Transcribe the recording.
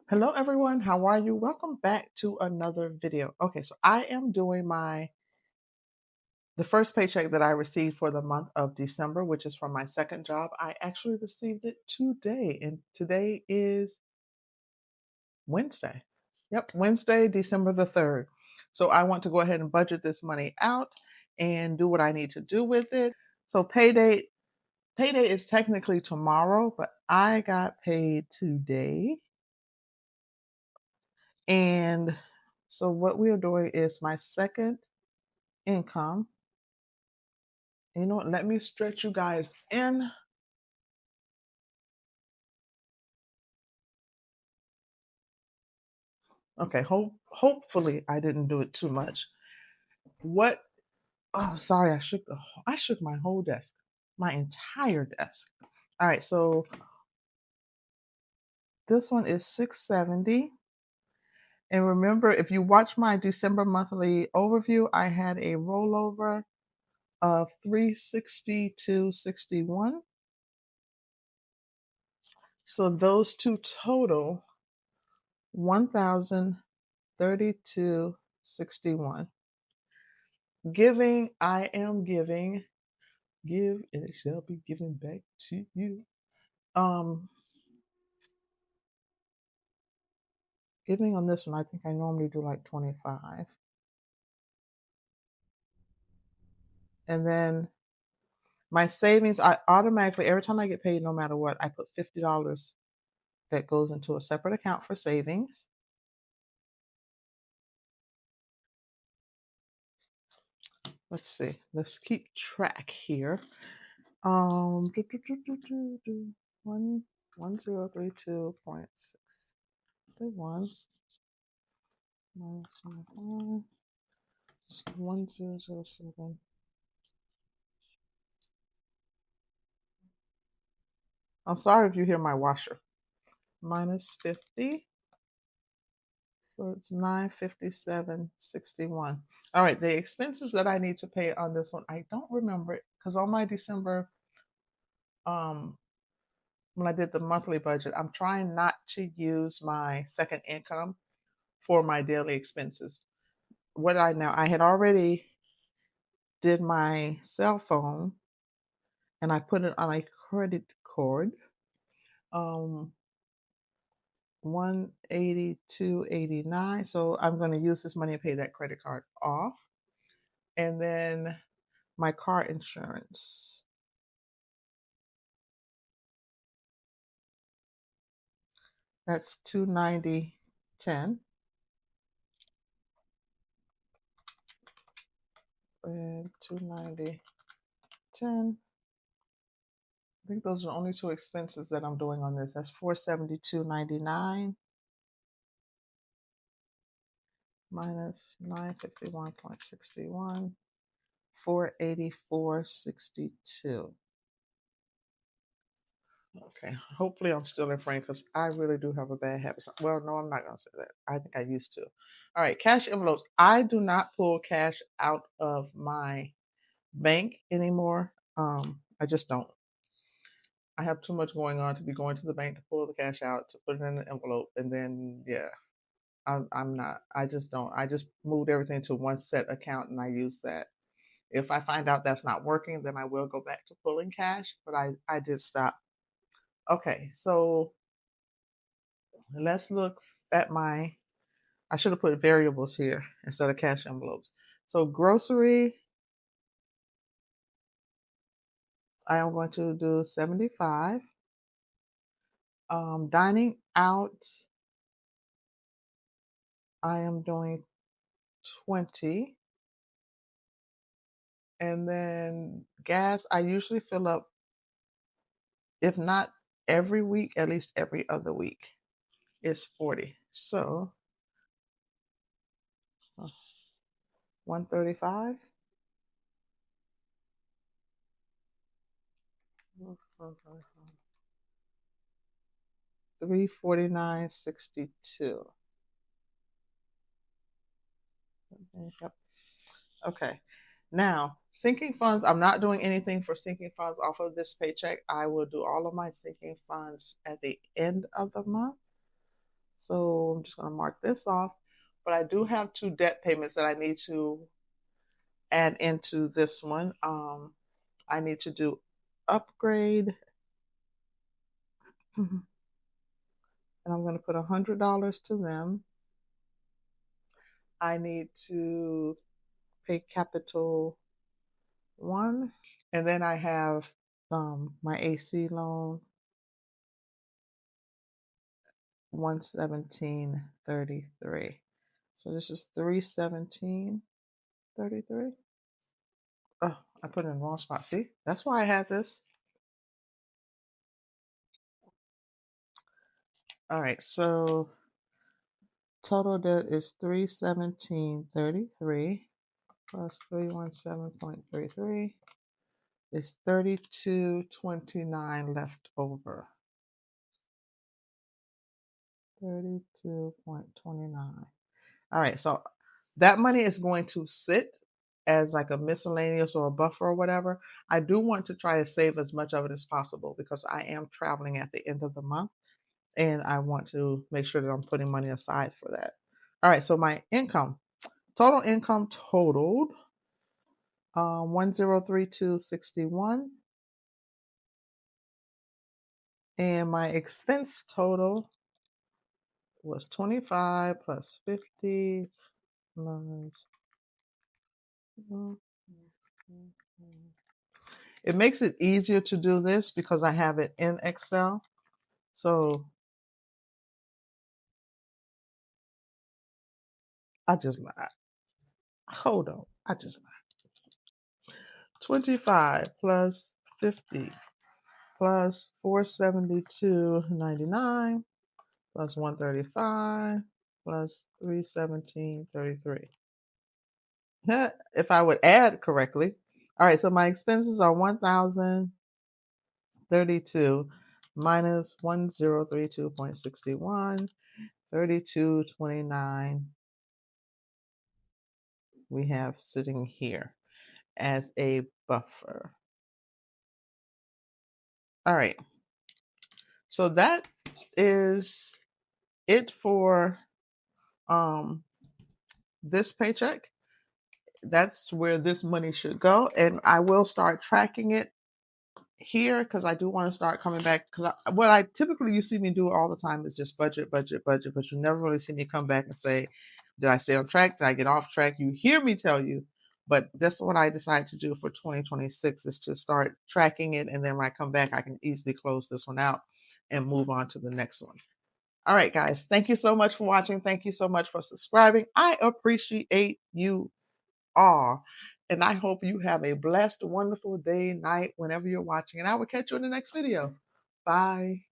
Hello everyone, how are you? Welcome back to another video. Okay, so I am doing the first paycheck that I received for the month of December, which is from my second job. I actually received it today, and today is Wednesday. Yep, Wednesday, December the 3rd. So I want to go ahead and budget this money out and do what I need to do with it. So payday is technically tomorrow, but I got paid today. And so what we are doing is my second income. You know what? Let me stretch you guys in. Okay, hopefully I didn't do it too much. What? Oh, sorry, I shook my whole desk, my entire desk. All right, so this one is 670. And remember, if you watch my December monthly overview, I had a rollover of 362.61. So those two total 1,032.61. Giving, I am giving. Give and it shall be given back to you. Um, Giving on this one, I think I normally do like 25. And then my savings, I automatically, every time I get paid, no matter what, I put $50 that goes into a separate account for savings. Let's see. Let's keep track here. Do, do, do, do, do, do. 1032.61 minus 1007. I'm sorry if you hear my washer. Minus 50. So it's 957.61. All right, the expenses that I need to pay on this one, I don't remember it because on my December, um, when I did the monthly budget, I'm trying not to use my second income for my daily expenses. I had already did my cell phone and I put it on a credit card. 182.89. So I'm going to use this money to pay that credit card off. And then my car insurance. That's 290.10 and 290.10. I think those are the only two expenses that I'm doing on this. That's 472.99 minus 951.61, 484.62. Okay, hopefully I'm still in frame because I really do have a bad habit. Well, no, I'm not going to say that. I think I used to. All right, cash envelopes. I do not pull cash out of my bank anymore. I just don't. I have too much going on to be going to the bank to pull the cash out, to put it in an envelope, and then, yeah, I'm not. I just don't. I just moved everything to one set account and I use that. If I find out that's not working, then I will go back to pulling cash, but I did stop. Okay, so let's look at I should have put variables here instead of cash envelopes. So grocery, I am going to do 75. Dining out, I am doing 20. And then gas, I usually fill up, if not every week, at least every other week. It's 40. So 135. 349.62. Yep. Okay. Now, sinking funds, I'm not doing anything for sinking funds off of this paycheck. I will do all of my sinking funds at the end of the month. So I'm just going to mark this off. But I do have 2 debt payments that I need to add into this one. I need to do upgrade, and I'm going to put $100 to them. I need to pay capital one, and then I have my AC loan, 117.33. So this is 317.33. Oh, I put it in the wrong spot. See, that's why I had this. All right, so total debt is 317.33 plus 317.33 is 32.29 left over. 32.29. All right, so that money is going to sit as like a miscellaneous or a buffer or whatever. I do want to try to save as much of it as possible because I am traveling at the end of the month and I want to make sure that I'm putting money aside for that. All right, so my total income totaled 1032.61, and my expense total was 25 plus 50 plus. It makes it easier to do this because I have it in Excel. So I just lied. Hold on. I just lied. 25 plus 50 plus 472.99 plus 135 plus 317.33. If I would add correctly. All right, so my expenses are 1,032 minus 1032.61, 32.29 we have sitting here as a buffer. All right. So that is it for this paycheck. That's where this money should go. And I will start tracking it here because I do want to start coming back. Because what I typically you see me do all the time is just budget, but you never really see me come back and say, did I stay on track? Did I get off track? You hear me tell you, but that's what I decided to do for 2026 is to start tracking it. And then when I come back, I can easily close this one out and move on to the next one. All right, guys. Thank you so much for watching. Thank you so much for subscribing. I appreciate you all. And I hope you have a blessed, wonderful day, night, whenever you're watching. And I will catch you in the next video. Bye.